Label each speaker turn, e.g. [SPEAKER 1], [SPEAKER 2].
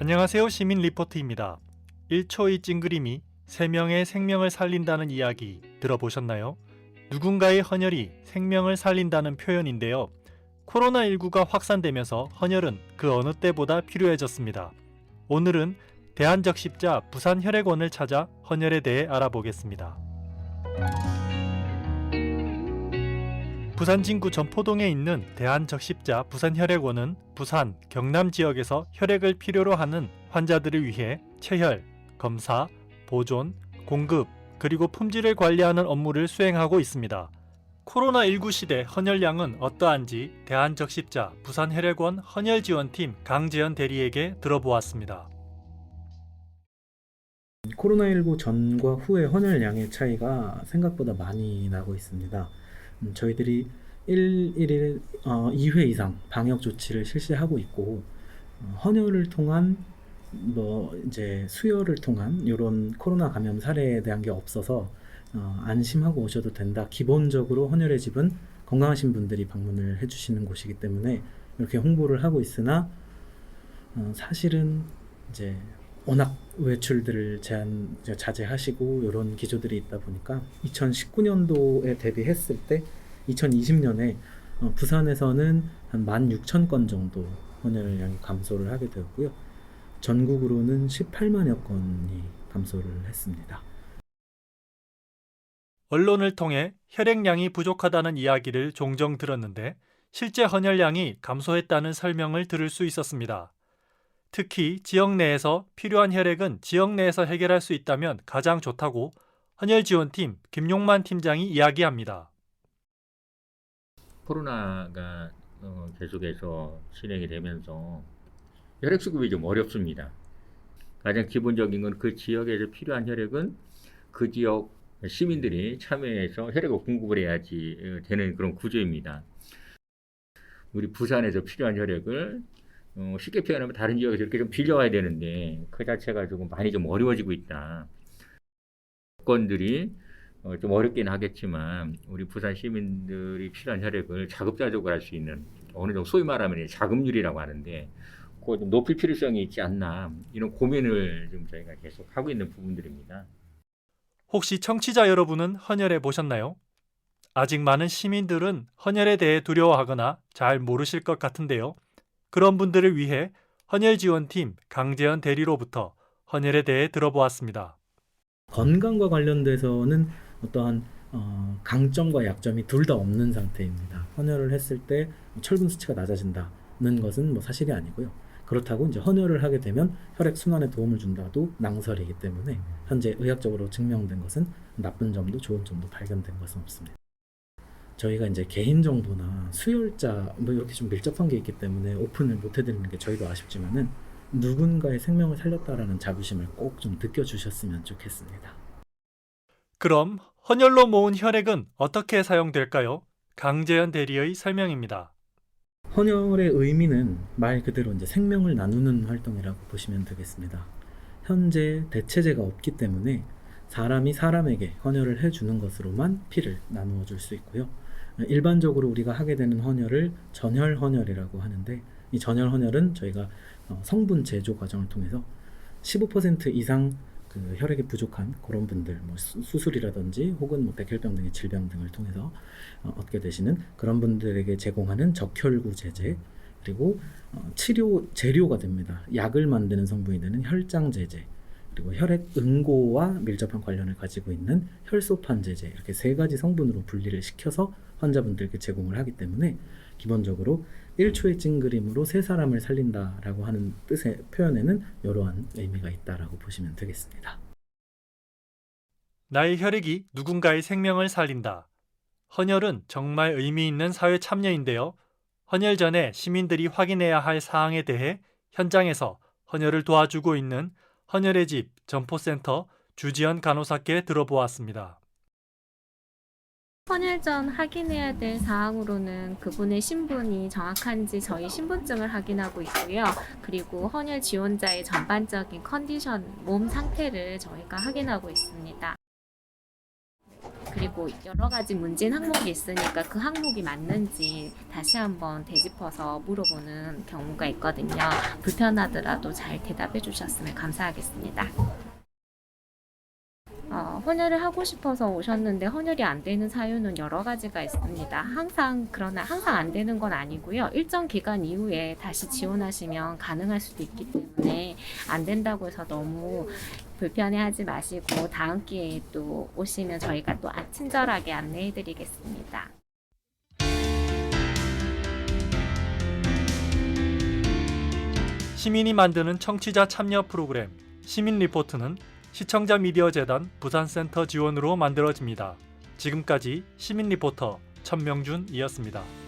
[SPEAKER 1] 안녕하세요. 시민 리포트입니다. 1초의 찡그림이 3명의 생명을 살린다는 이야기 들어보셨나요? 누군가의 헌혈이 생명을 살린다는 표현인데요. 코로나19가 확산되면서 헌혈은 그 어느 때보다 필요해졌습니다. 오늘은 대한적십자 부산혈액원을 찾아 헌혈에 대해 알아보겠습니다. 부산 진구 전포동에 있는 대한적십자 부산혈액원은 부산, 경남 지역에서 혈액을 필요로 하는 환자들을 위해 체혈, 검사, 보존, 공급, 그리고 품질을 관리하는 업무를 수행하고 있습니다. 코로나19 시대 헌혈량은 어떠한지 대한적십자 부산혈액원 헌혈지원팀 강재현 대리에게 들어보았습니다.
[SPEAKER 2] 코로나19 전과 후의 헌혈량의 차이가 생각보다 많이 나고 있습니다. 저희들이 일일 2회 이상 방역 조치를 실시하고 있고, 헌혈을 통한 이제 수혈을 통한 이런 코로나 감염 사례에 대한 게 없어서 안심하고 오셔도 된다. 기본적으로 헌혈의 집은 건강하신 분들이 방문을 해주시는 곳이기 때문에 이렇게 홍보를 하고 있으나, 사실은 이제 워낙 외출들을 자제하시고 이런 기조들이 있다 보니까 2019년도에 대비했을 때 2020년에 부산에서는 한 16,000건 정도 헌혈량이 감소를 하게 되었고요. 전국으로는 18만여 건이 감소를 했습니다.
[SPEAKER 1] 언론을 통해 혈액량이 부족하다는 이야기를 종종 들었는데 실제 헌혈량이 감소했다는 설명을 들을 수 있었습니다. 특히 지역 내에서 필요한 혈액은 지역 내에서 해결할 수 있다면 가장 좋다고 헌혈지원팀 김용만 팀장이 이야기합니다.
[SPEAKER 3] 코로나가 계속해서 진행이 되면서 혈액 수급이 좀 어렵습니다. 가장 기본적인 건 그 지역에서 필요한 혈액은 그 지역 시민들이 참여해서 혈액을 공급을 해야지 되는 그런 구조입니다. 우리 부산에서 필요한 혈액을 쉽게 표현하면 다른 지역에서 이렇게 좀 빌려와야 되는데 그 자체가 조금 많이 좀 어려워지고 있다. 건들이 좀 어렵긴 하겠지만 우리 부산 시민들이 필요한 혈액을 자급자족을 할 수 있는 어느 정도 소위 말하면 자급률이라고 하는데 그거 좀 높일 필요성이 있지 않나 이런 고민을 좀 저희가 계속 하고 있는 부분들입니다.
[SPEAKER 1] 혹시 청취자 여러분은 헌혈해 보셨나요? 아직 많은 시민들은 헌혈에 대해 두려워하거나 잘 모르실 것 같은데요. 그런 분들을 위해 헌혈지원팀 강재현 대리로부터 헌혈에 대해 들어보았습니다.
[SPEAKER 2] 건강과 관련돼서는 어떠한 강점과 약점이 둘 다 없는 상태입니다. 헌혈을 했을 때 철분 수치가 낮아진다는 것은 사실이 아니고요. 그렇다고 이제 헌혈을 하게 되면 혈액 순환에 도움을 준다도 낭설이기 때문에 현재 의학적으로 증명된 것은 나쁜 점도 좋은 점도 발견된 것은 없습니다. 저희가 이제 개인정보나 수혈자 이렇게 좀 밀접한 게 있기 때문에 오픈을 못 해드리는 게 저희도 아쉽지만은 누군가의 생명을 살렸다라는 자부심을 꼭 좀 느껴주셨으면 좋겠습니다.
[SPEAKER 1] 그럼 헌혈로 모은 혈액은 어떻게 사용될까요? 강재현 대리의 설명입니다.
[SPEAKER 2] 헌혈의 의미는 말 그대로 이제 생명을 나누는 활동이라고 보시면 되겠습니다. 현재 대체제가 없기 때문에 사람이 사람에게 헌혈을 해주는 것으로만 피를 나누어 줄 수 있고요. 일반적으로 우리가 하게 되는 헌혈을 전혈 헌혈이라고 하는데, 이 전혈 헌혈은 저희가 성분 제조 과정을 통해서 15% 이상 그 혈액이 부족한 그런 분들, 수술이라든지 혹은 백혈병 등의 질병 등을 통해서 얻게 되시는 그런 분들에게 제공하는 적혈구제제, 그리고 치료 재료가 됩니다. 약을 만드는 성분이 되는 혈장제제, 그리고 혈액 응고와 밀접한 관련을 가지고 있는 혈소판제제, 이렇게 세 가지 성분으로 분리를 시켜서 환자분들께 제공을 하기 때문에 기본적으로 1초의 찡그림으로 세 사람을 살린다라고 하는 뜻의 표현에는 이러한 의미가 있다라고 보시면 되겠습니다.
[SPEAKER 1] 나의 혈액이 누군가의 생명을 살린다. 헌혈은 정말 의미 있는 사회 참여인데요. 헌혈 전에 시민들이 확인해야 할 사항에 대해 현장에서 헌혈을 도와주고 있는 헌혈의 집 점포센터 주지연 간호사께 들어보았습니다.
[SPEAKER 4] 헌혈 전 확인해야 될 사항으로는 그분의 신분이 정확한지 저희 신분증을 확인하고 있고요. 그리고 헌혈 지원자의 전반적인 컨디션, 몸 상태를 저희가 확인하고 있습니다. 그리고 여러 가지 문진 항목이 있으니까 그 항목이 맞는지 다시 한번 되짚어서 물어보는 경우가 있거든요. 불편하더라도 잘 대답해 주셨으면 감사하겠습니다. 헌혈을 하고 싶어서 오셨는데 헌혈이 안 되는 사유는 여러 가지가 있습니다. 그러나 항상 안 되는 건 아니고요. 일정 기간 이후에 다시 지원하시면 가능할 수도 있기 때문에 안 된다고 해서 너무 불편해하지 마시고 다음 기회에 또 오시면 저희가 또 친절하게 안내해 드리겠습니다.
[SPEAKER 1] 시민이 만드는 청취자 참여 프로그램 시민 리포트는 시청자 미디어 재단 부산센터 지원으로 만들어집니다. 지금까지 시민 리포터 천명준이었습니다.